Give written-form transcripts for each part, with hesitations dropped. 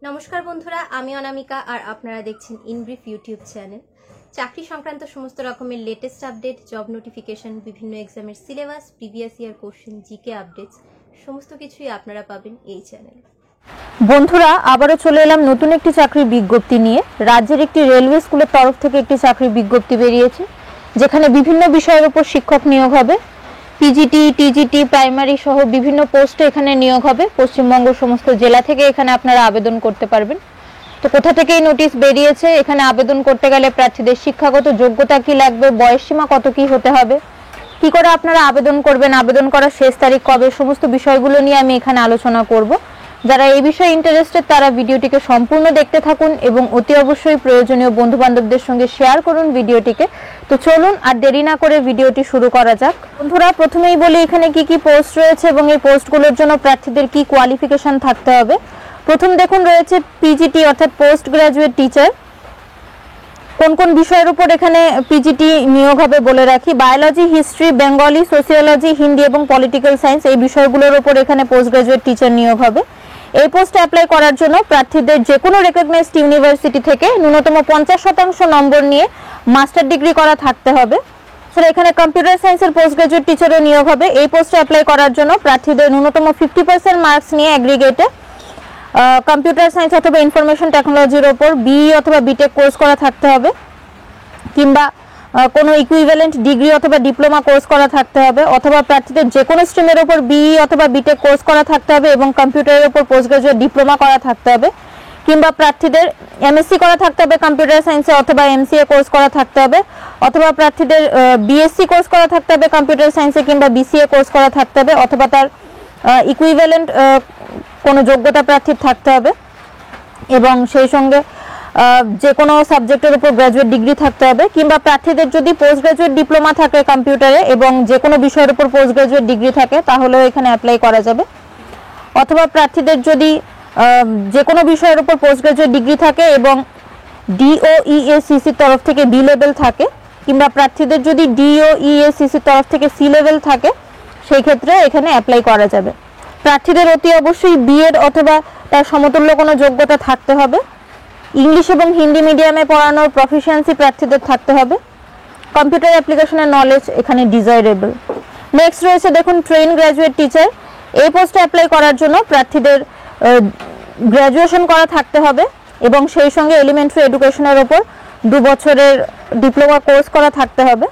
নমস্কার বন্ধুরা, আমি অনামিকা আর আপনারা দেখছেন ইনব্রিফ ইউটিউব চ্যানেল। চাকরি সংক্রান্ত সমস্ত রকমের লেটেস্ট আপডেট, জব নোটিফিকেশন, বিভিন্ন এক্সামের syllabus, previous year question, GK updates সমস্ত কিছুই আপনারা পাবেন এই চ্যানেলে। বন্ধুরা, আবারও চলে এলাম নতুন একটি চাকরির বিজ্ঞপ্তি নিয়ে। রাজ্যের একটি রেলওয়ে স্কুলের তরফ থেকে একটি চাকরির বিজ্ঞপ্তি বেরিয়েছে, যেখানে বিভিন্ন বিষয়ের উপর শিক্ষক নিয়োগ হবে। পিজিটি, টিজিটি, প্রাইমারি সহ বিভিন্ন পোস্টে এখানে নিয়োগ হবে। পশ্চিমবঙ্গ সমস্ত জেলা থেকে এখানে আপনারা আবেদন করতে পারবেন। তো কোথা থেকে এই নোটিশ বেরিয়েছে, এখানে আবেদন করতে গেলে প্রার্থীদের শিক্ষাগত যোগ্যতা কি লাগবে, বয়সসীমা কত কি হতে হবে, কি করে আপনারা আবেদন করবেন, আবেদন করার শেষ তারিখ কবে, সমস্ত বিষয়গুলো নিয়ে আমি এখানে আলোচনা করব। যারা এই বিষয়ে ইন্টারেস্টেড তারা ভিডিওটিকে সম্পূর্ণ দেখতে থাকুন এবং অতি অবশ্যই প্রয়োজনীয় বন্ধু বান্ধবদের সঙ্গে শেয়ার করুন ভিডিওটিকে। তো চলুন আর দেরি না করে ভিডিওটি শুরু করা যাক। বন্ধুরা, প্রথমেই বলি এখানে কি কি পোস্ট রয়েছে এবং এই পোস্টগুলোর জন্য প্রার্থীদের কি কোয়ালিফিকেশন থাকতে হবে। প্রথম দেখুন রয়েছে পিজিটি অর্থাৎ পোস্ট গ্রাজুয়েট টিচার। কোন কোন বিষয়ের উপর এখানে পিজিটি নিয়োগ হবে বলে রাখি। Biology, history, Bengali, sociology, Hindi এবং পলিটিক্যাল সায়েন্স এই বিষয়গুলোর উপর এখানে পোস্ট গ্রাজুয়েট টিচার নিয়োগ হবে। এই পোস্টে অ্যাপ্লাই করার জন্য প্রার্থীদের যে কোনো রেকগনাইজড ইউনিভার্সিটি থেকে ন্যূনতম 50% নম্বর নিয়ে মাস্টার ডিগ্রি করা থাকতে হবে। স্যার, এখানে কম্পিউটার সায়েন্সের পোস্ট গ্রাজুয়েট টিচারও নিয়োগ হবে। এই পোস্টে অ্যাপ্লাই করার জন্য প্রার্থীদের ন্যূনতম 50% মার্কস নিয়ে অ্যাগ্রিগেটে কম্পিউটার সায়েন্স অথবা ইনফরমেশন টেকনোলজির ওপর বিই অথবা বিটেক কোর্স করা থাকতে হবে, কিংবা কোনো ইকুইভ্যালেন্ট ডিগ্রি অথবা ডিপ্লোমা কোর্স করা থাকতে হবে, অথবা প্রার্থীদের যে কোনো স্ট্রিমের ওপর বিই অথবা বিটেক কোর্স করা থাকতে হবে এবং কম্পিউটারের ওপর পোস্ট গ্রাজুয়েট ডিপ্লোমা করা থাকতে হবে, কিংবা প্রার্থীদের এমএসসি করা থাকতে হবে কম্পিউটার সায়েন্সে অথবা এমসিএ কোর্স করা থাকতে হবে, অথবা প্রার্থীদের বিএসসি কোর্স করা থাকতে হবে কম্পিউটার সায়েন্সে কিংবা বিসিএ কোর্স করা থাকতে হবে, অথবা তার ইকুইভ্যালেন্ট কোনো যোগ্যতা প্রার্থীর থাকতে হবে এবং সেই সঙ্গে যে কোনো সাবজেক্টের উপর গ্র্যাজুয়েট ডিগ্রি থাকতে হবে, কিংবা প্রার্থীদের যদি পোস্ট গ্র্যাজুয়েট ডিপ্লোমা থাকে কম্পিউটারে এবং যে কোনো বিষয়ের উপর পোস্ট গ্র্যাজুয়েট ডিগ্রি থাকে তাহলেও এখানে অ্যাপ্লাই করা যাবে, অথবা প্রার্থীদের যদি যে কোনো বিষয়ের উপর পোস্ট গ্র্যাজুয়েট ডিগ্রি থাকে এবং ডিওইএসসিসির তরফ থেকে বি লেভেল থাকে, কিংবা প্রার্থীদের যদি ডিওইএসসিসির তরফ থেকে সি লেভেল থাকে, সেই ক্ষেত্রে এখানে অ্যাপ্লাই করা যাবে। প্রার্থীদের অতি অবশ্যই বিএড অথবা তার সমতুল্য কোনো যোগ্যতা থাকতে হবে। ইংলিশ এবং হিন্দি মিডিয়ামে পড়ানোর প্রফিসিয়েন্সি প্রার্থীদের থাকতে হবে। কম্পিউটার অ্যাপ্লিকেশনের নলেজ এখানে ডিজায়ারেবল। নেক্সট রয়েছে দেখুন ট্রেন গ্র্যাজুয়েট টিচার। এই পোস্টে অ্যাপ্লাই করার জন্য প্রার্থীদের গ্র্যাজুয়েশন করা থাকতে হবে এবং সেই সঙ্গে এলিমেন্টারি এডুকেশনের ওপর 2 বছরের ডিপ্লোমা কোর্স করা থাকতে হবে,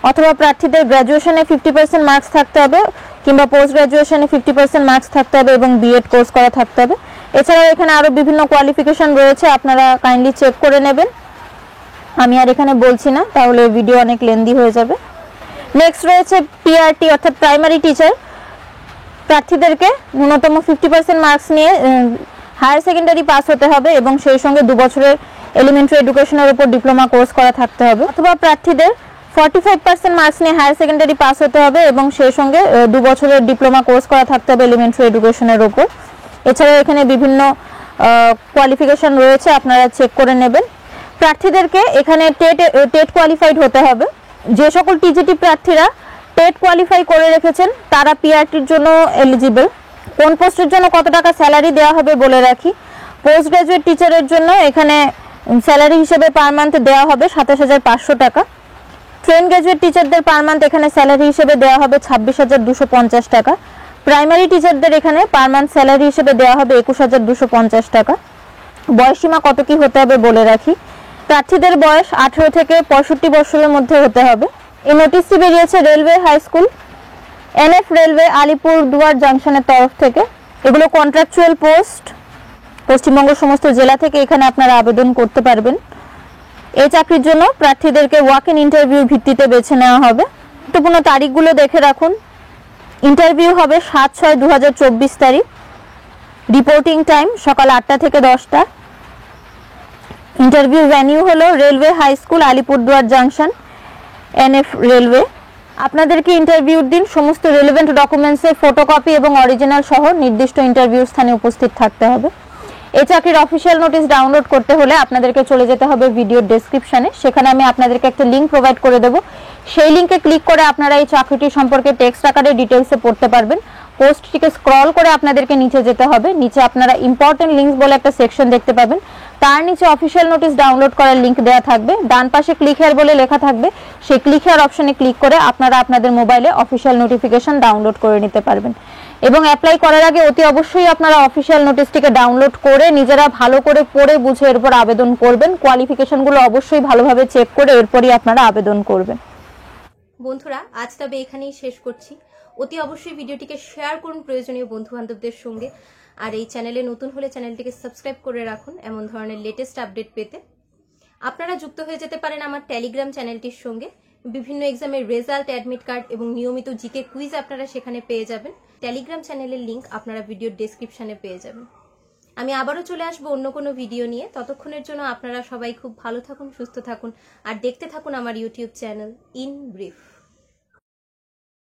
অথবা প্রার্থীদের গ্র্যাজুয়েশনে 50% মার্কস থাকতে হবে কিংবা পোস্ট গ্র্যাজুয়েশনে 50% মার্কস থাকতে হবে এবং বিএড কোর্স করা থাকতে হবে। এছাড়াও এখানে আরও বিভিন্ন কোয়ালিফিকেশন রয়েছে, আপনারা কাইন্ডলি চেক করে নেবেন। আমি আর এখানে বলছি না, তাহলে ভিডিও অনেক লেন্দি হয়ে যাবে। নেক্সট রয়েছে পিআরটি অর্থাৎ প্রাইমারি টিচার। প্রার্থীদেরকে ন্যূনতম 50% মার্কস নিয়ে হায়ার সেকেন্ডারি পাস হতে হবে এবং সেই সঙ্গে 2 বছরের এলিমেন্টারি এডুকেশনের উপর ডিপ্লোমা কোর্স করা থাকতে হবে, অথবা প্রার্থীদের 45% মার্কস নিয়ে হায়ার সেকেন্ডারি পাস হতে হবে এবং সেই সঙ্গে 2 বছরের ডিপ্লোমা কোর্স করা থাকতে হবে এলিমেন্টারি এডুকেশনের উপর। এছাড়াও এখানে বিভিন্ন কোয়ালিফিকেশন রয়েছে, আপনারা চেক করে নেবেন। প্রার্থীদেরকে এখানে টেট কোয়ালিফাইড হতে হবে। যে সকল টিজিটি প্রার্থীরা টেট কোয়ালিফাই করে রেখেছেন তারা পিআরটির জন্য এলিজিবল। কোন পোস্টের জন্য কত টাকা স্যালারি দেওয়া হবে বলে রাখি। পোস্ট গ্রাজুয়েট টিচারের জন্য এখানে স্যালারি হিসেবে পার মান্থ দেওয়া হবে 27,500 টাকা। ট্রেন গ্রাজুয়েট টিচারদের পার মান্থ এখানে স্যালারি হিসেবে দেওয়া হবে 26,250 টাকা। প্রাইমারি টিচারদের এখানে পার মান্থ স্যালারি হিসেবে দেওয়া হবে 21,250 টাকা। বয়সসীমা কত কি হতে হবে বলে রাখি। প্রার্থীদের বয়স 18 থেকে 65 বছরের মধ্যে হতে হবে। এই নোটিশটি বেরিয়েছে railway high school, NF railway, Alipurduar জাংশনের তরফ থেকে। এগুলো কন্ট্রাকচুয়াল পোস্ট। পশ্চিমবঙ্গ সমস্ত জেলা থেকে এখানে আপনারা আবেদন করতে পারবেন। এই চাকরির জন্য প্রার্থীদেরকে ওয়াক ইন ইন্টারভিউ ভিত্তিতে বেছে নেওয়া হবে। গুরুত্বপূর্ণ তারিখগুলো দেখে রাখুন। ইন্টারভিউ হবে 7/6/2024 তারিখ। রিপোর্টিং টাইম সকাল 8টা থেকে 10টা। ইন্টারভিউ ভেন্যু হলো railway high school, Alipurduar junction, NF railway. আপনাদেরকে ইন্টারভিউর দিন সমস্ত রেলেভেন্ট ডকুমেন্টসের ফটোকপি এবং অরিজিনাল সহ নির্দিষ্ট ইন্টারভিউ স্থানে উপস্থিত থাকতে হবে। এই চাকরির অফিসিয়াল নোটিশ ডাউনলোড করতে হলে আপনাদেরকে চলে যেতে হবে ভিডিওর ডেসক্রিপশনে। সেখানে আমি আপনাদেরকে একটা লিঙ্ক প্রোভাইড করে দেবো। সেই লিঙ্কে ক্লিক করে আপনারা এই চাকরিটি সম্পর্কে টেক্সট আকারে ডিটেলসে পড়তে পারবেন। পোস্টটিকে স্ক্রল করে আপনাদেরকে নিচে যেতে হবে। নিচে আপনারা ইম্পর্টেন্ট লিঙ্কস বলে একটা সেকশন দেখতে পাবেন, তার নিচে অফিসিয়াল নোটিশ ডাউনলোড করার লিঙ্ক দেওয়া থাকবে। ডান পাশে ক্লিক হেয়ার বলে লেখা থাকবে, সেই ক্লিক হেয়ার অপশনে ক্লিক করে আপনারা আপনাদের মোবাইলে অফিসিয়াল নোটিফিকেশন ডাউনলোড করে নিতে পারবেন। এবং অ্যাপ্লাই করার আগে অতি অবশ্যই আপনারা অফিসিয়াল নোটিশটিকে ডাউনলোড করে নিজেরা ভালো করে পড়ে বুঝে এরপর আবেদন করবেন। কোয়ালিফিকেশনগুলো অবশ্যই ভালোভাবে চেক করে এরপরই আপনারা আবেদন করবেন। বন্ধুরা, আজ তবে এখানেই শেষ করছি। অতি অবশ্যই ভিডিওটিকে শেয়ার করুন প্রয়োজনীয় বন্ধু বান্ধবদের সঙ্গে। আর এই চ্যানেলে নতুন হলে চ্যানেলটিকে সাবস্ক্রাইব করে রাখুন এমন ধরনের লেটেস্ট আপডেট পেতে। আপনারা যুক্ত হয়ে যেতে পারেন আমার টেলিগ্রাম চ্যানেলটির সঙ্গে। বিভিন্ন এক্সামের রেজাল্ট, অ্যাডমিট কার্ড এবং নিয়মিত জিকে কুইজ আপনারা সেখানে পেয়ে যাবেন। টেলিগ্রাম চ্যানেলের লিঙ্ক আপনারা ভিডিওর ডেসক্রিপশনে পেয়ে যাবেন। আমি আবারও চলে আসবো অন্য কোনো ভিডিও নিয়ে। ততক্ষণের জন্য আপনারা সবাই খুব ভালো থাকুন, সুস্থ থাকুন আর দেখতে থাকুন আমার ইউটিউব চ্যানেল ইন ব্রিফ।